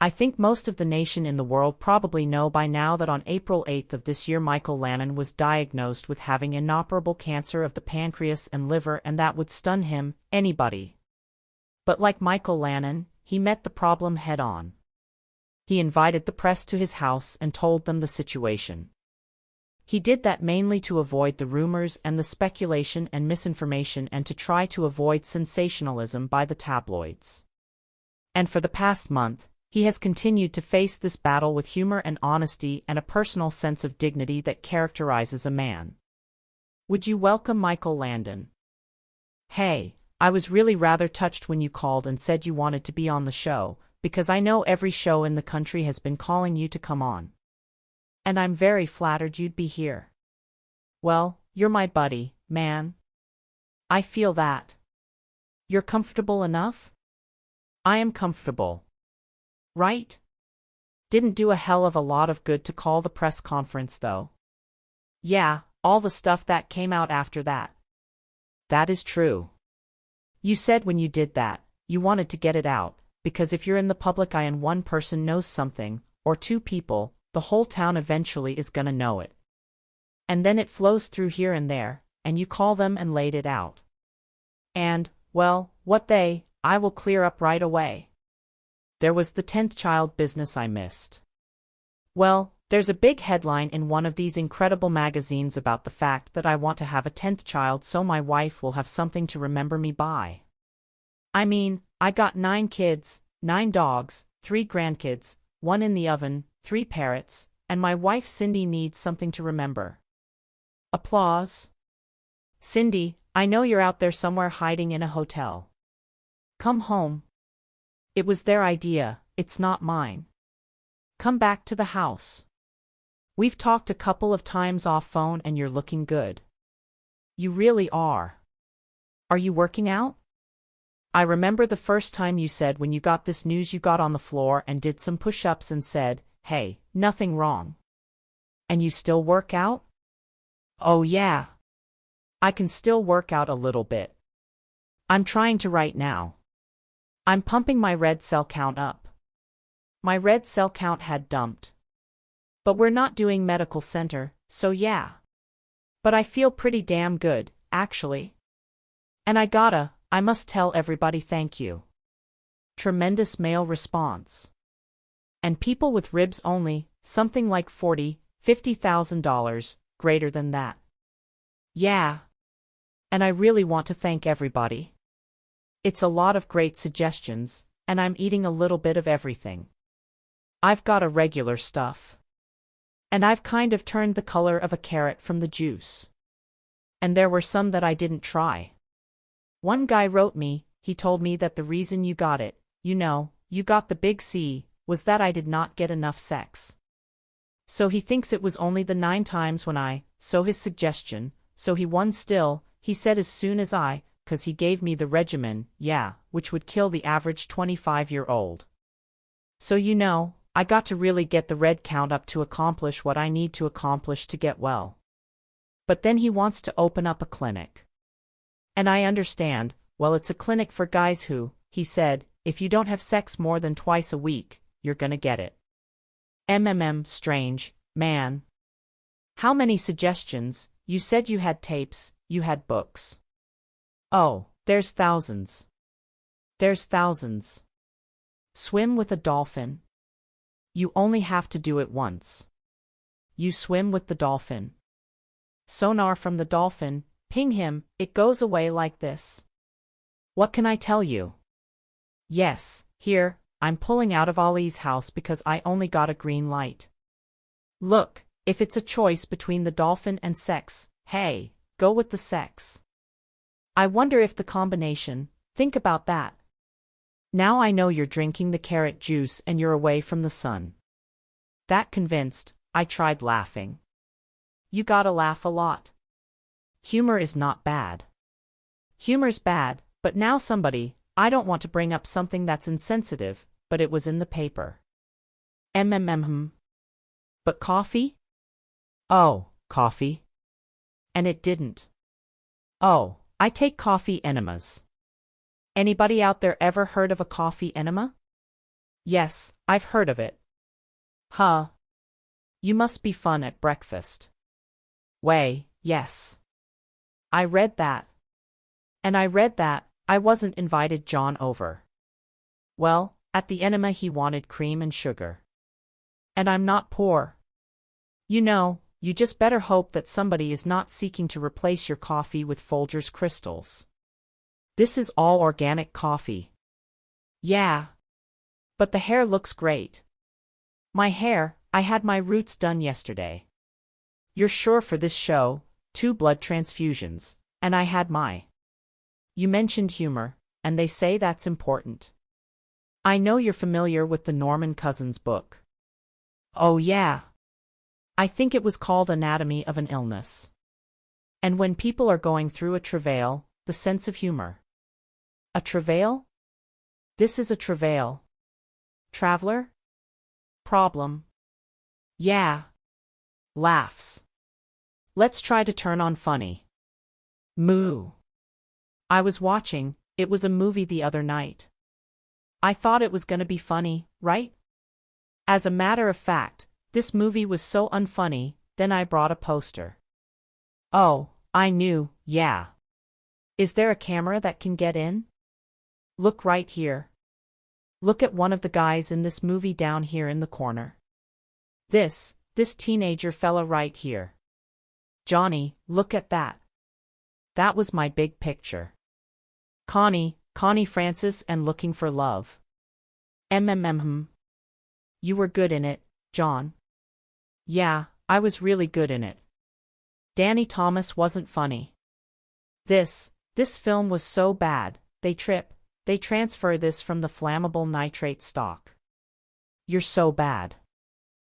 I think most of the nation in the world probably know by now that on April 8th of this year Michael Landon was diagnosed with having inoperable cancer of the pancreas and liver, and that would stun him, anybody. But like Michael Landon, he met the problem head-on. He invited the press to his house and told them the situation. He did that mainly to avoid the rumors and the speculation and misinformation, and to try to avoid sensationalism by the tabloids. And for the past month, he has continued to face this battle with humor and honesty and a personal sense of dignity that characterizes a man. Would you welcome Michael Landon? Hey, I was really rather touched when you called and said you wanted to be on the show, because I know every show in the country has been calling you to come on. And I'm very flattered you'd be here. Well, you're my buddy, man. I feel that. You're comfortable enough? I am comfortable. Right? Didn't do a hell of a lot of good to call the press conference, though. Yeah, all the stuff that came out after that. That is true. You said when you did that, you wanted to get it out, because if you're in the public eye and one person knows something, or two people, the whole town eventually is gonna know it. And then it flows through here and there, and you call them and laid it out. And, well, I will clear up right away. There was the 10th child business I missed. Well, there's a big headline in one of these incredible magazines about the fact that I want to have a 10th child so my wife will have something to remember me by. I mean, I got 9 kids, 9 dogs, 3 grandkids, 1 in the oven, 3 parrots, and my wife Cindy needs something to remember. Applause. Cindy, I know you're out there somewhere hiding in a hotel. Come home. It was their idea, it's not mine. Come back to the house. We've talked a couple of times off phone and you're looking good. You really are. Are you working out? I remember the first time you said when you got this news you got on the floor and did some push-ups and said, hey, nothing wrong. And you still work out? Oh yeah. I can still work out a little bit. I'm trying to right now. I'm pumping my red cell count up. My red cell count had dumped. But we're not doing medical center, so yeah. But I feel pretty damn good, actually. And I must tell everybody thank you. Tremendous male response. And people with ribs only, something like $40,000-$50,000, greater than that. Yeah. And I really want to thank everybody. It's a lot of great suggestions, and I'm eating a little bit of everything. I've got a regular stuff. And I've kind of turned the color of a carrot from the juice. And there were some that I didn't try. One guy wrote me, he told me that the reason you got it, you got the big C, was that I did not get enough sex. So he thinks it was only the 9 times when so his suggestion, so he won still, he said as soon as 'cause he gave me the regimen, which would kill the average 25-year-old. So I got to really get the red count up to accomplish what I need to accomplish to get well. But then he wants to open up a clinic. And I understand, well, it's a clinic for guys who, he said, if you don't have sex more than twice a week, you're gonna get it. Strange, man. How many suggestions? You said you had tapes, you had books. Oh, there's thousands. There's thousands. Swim with a dolphin. You only have to do it once. You swim with the dolphin. Sonar from the dolphin, ping him, it goes away like this. What can I tell you? Yes, here, I'm pulling out of Ali's house because I only got a green light. Look, if it's a choice between the dolphin and sex, hey, go with the sex. I wonder if the combination, think about that. Now I know you're drinking the carrot juice and you're away from the sun. That convinced, I tried laughing. You gotta laugh a lot. Humor is not bad. Humor's bad, but now I don't want to bring up something that's insensitive, but it was in the paper. But coffee? Oh, coffee? And it didn't. Oh, I take coffee enemas. Anybody out there ever heard of a coffee enema? Yes, I've heard of it. Huh. You must be fun at breakfast. Way, yes. I read that. And I read that I wasn't invited John over. Well, at the enema he wanted cream and sugar. And I'm not poor. You know, you just better hope that somebody is not seeking to replace your coffee with Folgers crystals. This is all organic coffee. Yeah. But the hair looks great. My hair, I had my roots done yesterday. You're sure for this show, 2 blood transfusions, and I had my. You mentioned humor, and they say that's important. I know you're familiar with the Norman Cousins book. Oh yeah. I think it was called Anatomy of an Illness. And when people are going through a travail, the sense of humor. A travail? This is a travail. Traveler? Problem. Yeah. Laughs. Let's try to turn on funny. Moo. I was watching, it was a movie the other night. I thought it was gonna be funny, right? As a matter of fact, this movie was so unfunny, then I brought a poster. Oh, I knew, yeah. Is there a camera that can get in? Look right here. Look at one of the guys in this movie down here in the corner. This teenager fella right here. Johnny, look at that. That was my big picture. Connie Francis and Looking for Love. You were good in it, John. Yeah, I was really good in it. Danny Thomas wasn't funny. This film was so bad, they transfer this from the flammable nitrate stock. You're so bad.